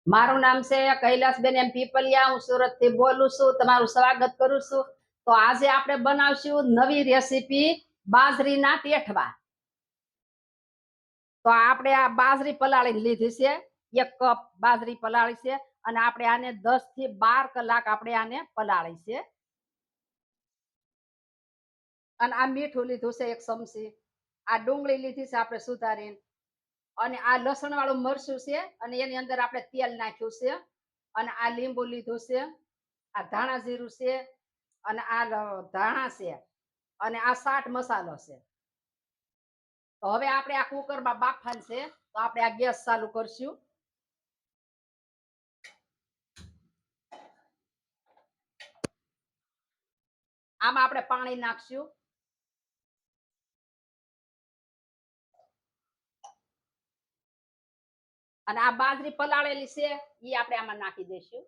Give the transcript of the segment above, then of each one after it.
મારું નામ છે કૈલાસબેન એમ પીપલિયા. હું સુરત થી બોલું છું. તમારું સ્વાગત કરું છું. તો આજે આપણે બનાવશું નવી રેસીપી બાજરીના ટેઠવા. તો આપણે આ બાજરી પલાળી લીધી છે. 1 કપ બાજરી પલાળી છે અને આપણે આને 10 થી 12 કલાક આપણે આને પલાળી છે. અને આ મીઠું લીધું છે 1 ચમચી. આ ડુંગળી લીધી છે આપણે સુધારીને. અને આ લસણ વાળું મરચું છે અને એની અંદર આપણે તેલ નાખ્યું છે. અને આ લીંબુ લીધું છે. આ ધાણા જીરું છે અને આ ધાણા છે અને આ ચાટ મસાલો છે. તો હવે આપણે આ કુકરમાં બાફવાનું છે. તો આપણે આ ગેસ ચાલુ કરશું. આમાં આપણે પાણી નાખશું. અને આ બાજરી પલાળેલી છે એ આપણે આમાં નાખી દઈશું.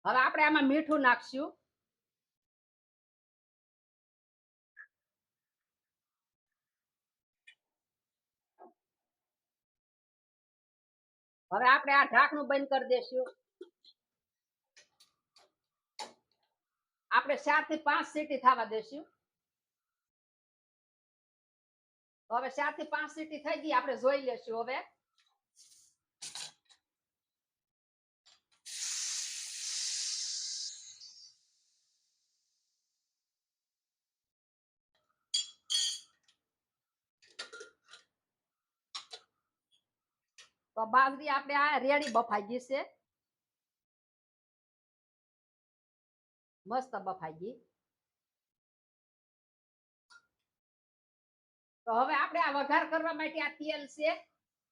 હવે આપણે આમાં મીઠું નાખશું. હવે આપણે આ ઢાંકણું બંધ કરી દેશું. આપણે 4 થી 5 સીટી થવા દેશું. તો હવે 4 થી 5 સીટી થઈ ગઈ. આપણે જોઈ લેશું હવે. તો બાજરી આપણે આ રેડી બફાઈ ગઈ છે. મસ્ત બફાઈ ગઈ. તો હવે આપણે આ વઘાર કરવા માટે આ તેલ છે.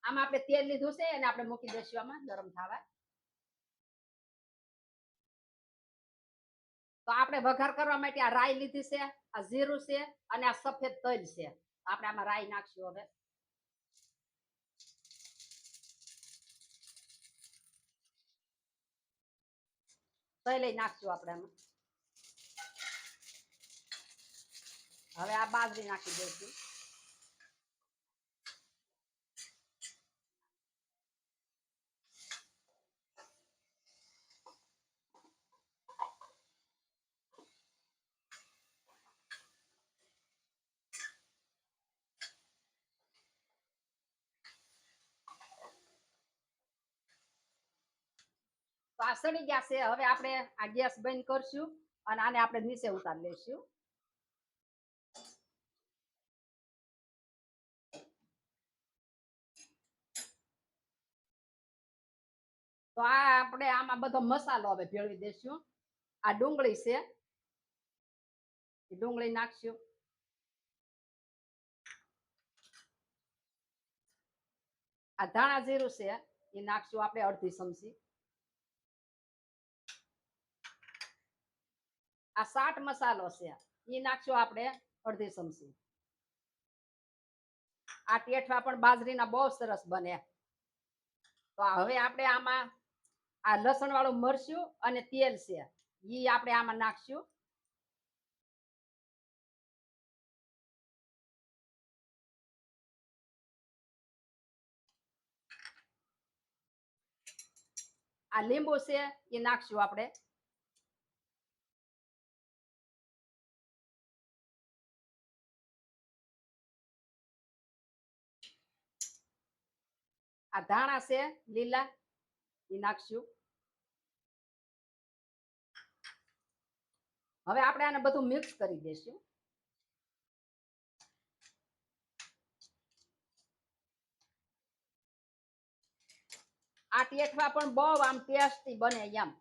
આમાં આપણે તેલ લીધું છે અને આપણે મૂકી દઈશું આમાં ગરમ થવા. તો આપણે વઘાર કરવા માટે આ રાઈ લીધી છે, આ જીરું છે અને આ સફેદ તલ છે. આપણે આમાં રાઈ નાખશું હવે. તલ નાખશું આપણે આમાં. હવે આ બાજરી નાખી દઈશું. તો આ સડી ગયા છે. હવે આપણે આ ગેસ બંધ કરશું અને આને આપણે નીચે ઉતારી લઈશું. તો આ આપણે આમાં બધો મસાલો હવે ભેળવી દઈશું. આ ડુંગળી છે, ડુંગળી નાખશું. આ ધાણા જીરું છે એ નાખશું આપણે અડધી ચમચી. આ ચાટ મસાલો છે એ નાખશું આપણે અડધી ચમચી. આ ટેઠવા પણ બાજરીના બહુ સરસ બને. તો હવે આપણે આમાં આ લસણ વાળું મરચું અને તેલ છે એ આપણે આમાં નાખશું. આ લીંબુ છે એ નાખશું આપણે. આ ધાણા છે લીલા એ નાખશું. હવે આપણે આને બધું મિક્સ કરી દઈશું. આ ટેઠવા પણ બહુ આમ ટેસ્ટી બને. એમ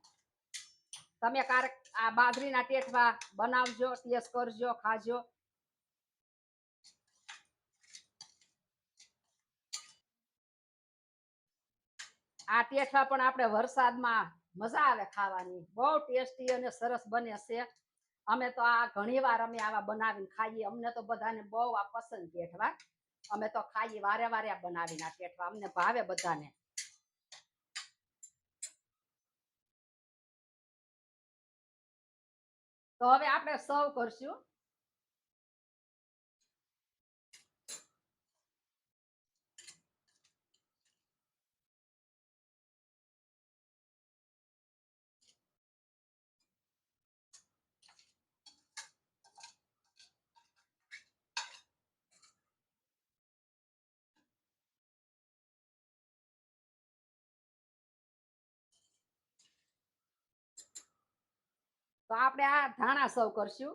તમે ક્યારેક આ બાજરીના ટેઠવા બનાવજો, ટેસ્ટ કરજો, ખાજો. આ ટેઠવા પણ આપણે વરસાદમાં મજા આવે ખાવાની. બહુ ટેસ્ટી અને સરસ બને છે. અમે તો આ ઘણી વાર અમે આવા બનાવીને ખાઈએ. અમને તો બધાને બહુ આ પસંદ ટેઠવા. અમે તો ખાઈએ વારે વારે બનાવીને આ ટેઠવા. અમને ભાવે બધાને. તો હવે આપણે સર્વ કરશું. તો આપણે આ ધાણા સર્વ કરશું.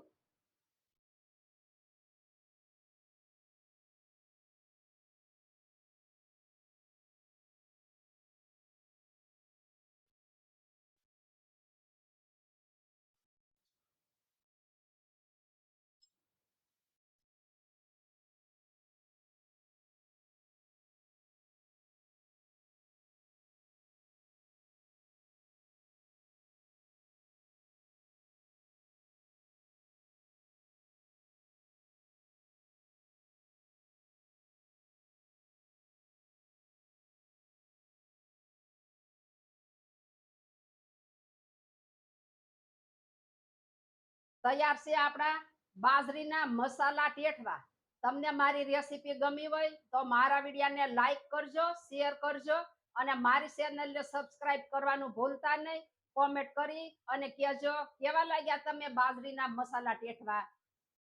તૈયાર છે આપણા બાજરીના મસાલા ટેઠવા. તમને મારી રેસીપી ગમી હોય તો મારા વિડીયોને લાઈક કરજો, શેર કરજો અને મારી ચેનલને સબસ્ક્રાઇબ કરવાનું ભૂલતા નહીં. કોમેન્ટ કરી અને કહેજો કેવા લાગ્યા તમે બાજરીના મસાલા ટેઠવા.